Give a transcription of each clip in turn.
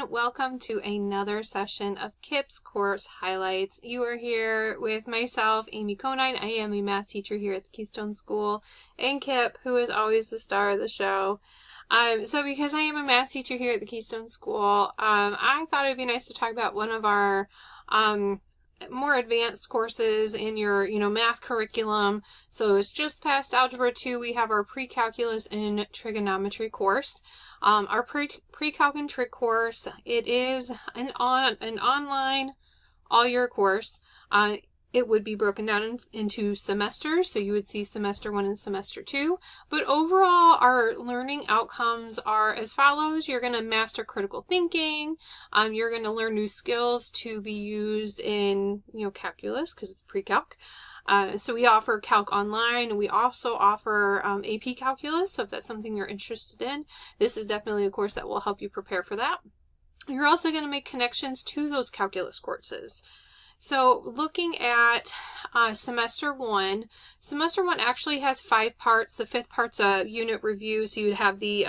everyone, welcome to another session of Kip's Course Highlights. You are here with myself, Amy Conine. I am a math teacher here at the Keystone School, and Kip, who is always the star of the show. So because I am a math teacher here at the Keystone School, I thought it would be nice to talk about one of our more advanced courses in your, math curriculum. So it's just past Algebra 2. We have our Precalculus and Trigonometry course. Our Precalc and Trig course, it is an online all-year course. It would be broken down into semesters, so you would see semester 1 and semester 2. But overall, our learning outcomes are as follows. You're going to master critical thinking. You're going to learn new skills to be used in, calculus, because it's pre-calc. So we offer Calc Online. We also offer AP Calculus, so if that's something you're interested in, this is definitely a course that will help you prepare for that. You're also going to make connections to those calculus courses. So looking at semester 1 actually has 5 parts. The 5th part's a unit review, so you'd have the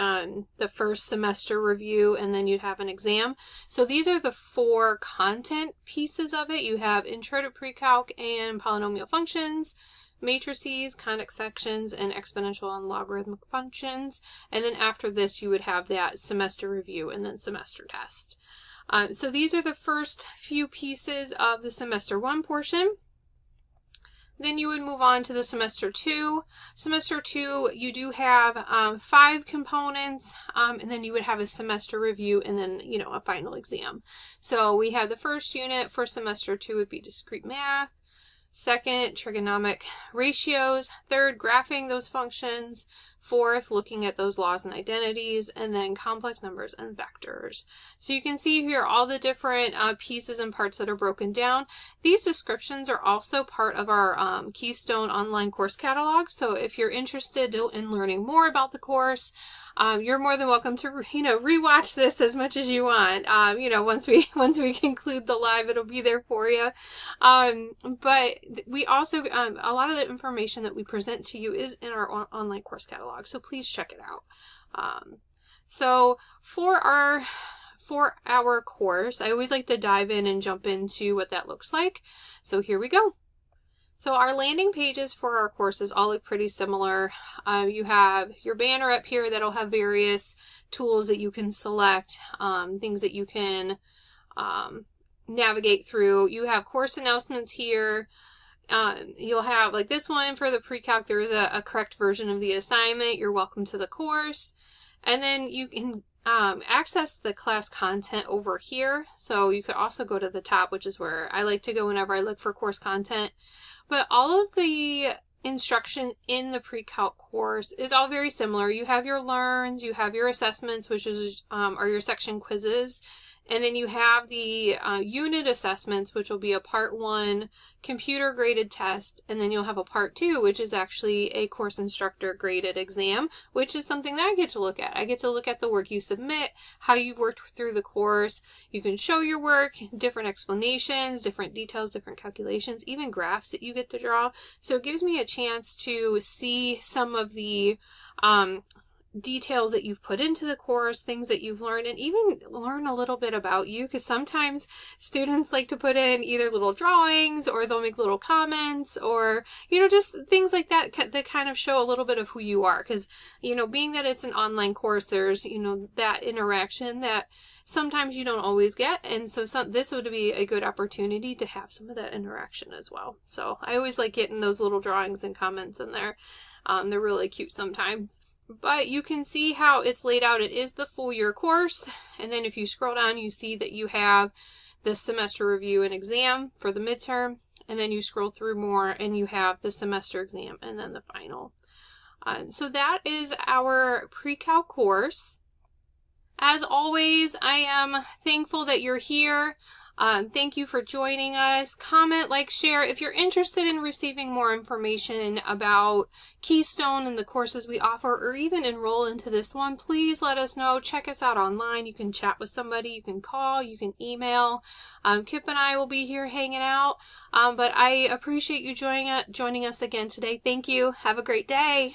first semester review, and then you'd have an exam. So these are the 4 content pieces of it. You have Intro to Precalc and Polynomial Functions, Matrices, Conic Sections, and Exponential and Logarithmic Functions. And then after this, you would have that semester review and then semester test. So these are the first few pieces of the semester 1 portion. Then you would move on to the semester 2. Semester 2, you do have 5 components, and then you would have a semester review and then, a final exam. So we have the first unit for semester 2 would be discrete math. Second, trigonometric ratios. Third, graphing those functions. Fourth, looking at those laws and identities, and then complex numbers and vectors. So you can see here all the different pieces and parts that are broken down. These descriptions are also part of our Keystone online course catalog. So if you're interested in learning more about the course, you're more than welcome to, rewatch this as much as you want. Once we conclude the live, it'll be there for you. But we also, a lot of the information that we present to you is in our online course catalog, so please check it out. So for our course, I always like to dive in and jump into what that looks like. So here we go. So our landing pages for our courses all look pretty similar. You have your banner up here that'll have various tools that you can select, things that you can navigate through. You have course announcements here. You'll have, like this one for the pre-calc, there is a correct version of the assignment. You're welcome to the course. And then you can access the class content over here. So you could also go to the top, which is where I like to go whenever I look for course content. But all of the instruction in the pre-calc course is all very similar. You have your learns, you have your assessments, which are your section quizzes, and then you have the unit assessments, which will be a part 1 computer graded test, and then you'll have a part 2, which is actually a course instructor graded exam, which is something that I get to look at. I get to look at the work you submit, how you've worked through the course. You can show your work, different explanations, different details, different calculations, even graphs that you get to draw. So it gives me a chance to see some of the details that you've put into the course, things that you've learned, and even learn a little bit about you, because sometimes students like to put in either little drawings or they'll make little comments or, just things like that that kind of show a little bit of who you are, because, being that it's an online course, there's, that interaction that sometimes you don't always get, and so this would be a good opportunity to have some of that interaction as well. So I always like getting those little drawings and comments in there. They're really cute sometimes. But you can see how it's laid out. It is the full year course. And then if you scroll down, you see that you have the semester review and exam for the midterm. And then you scroll through more and you have the semester exam and then the final. So that is our pre-calc course. As always, I am thankful that you're here. Thank you for joining us. Comment, like, share. If you're interested in receiving more information about Keystone and the courses we offer, or even enroll into this one, please let us know. Check us out online. You can chat with somebody. You can call. You can email. Kip and I will be here hanging out. But I appreciate you joining us again today. Thank you. Have a great day.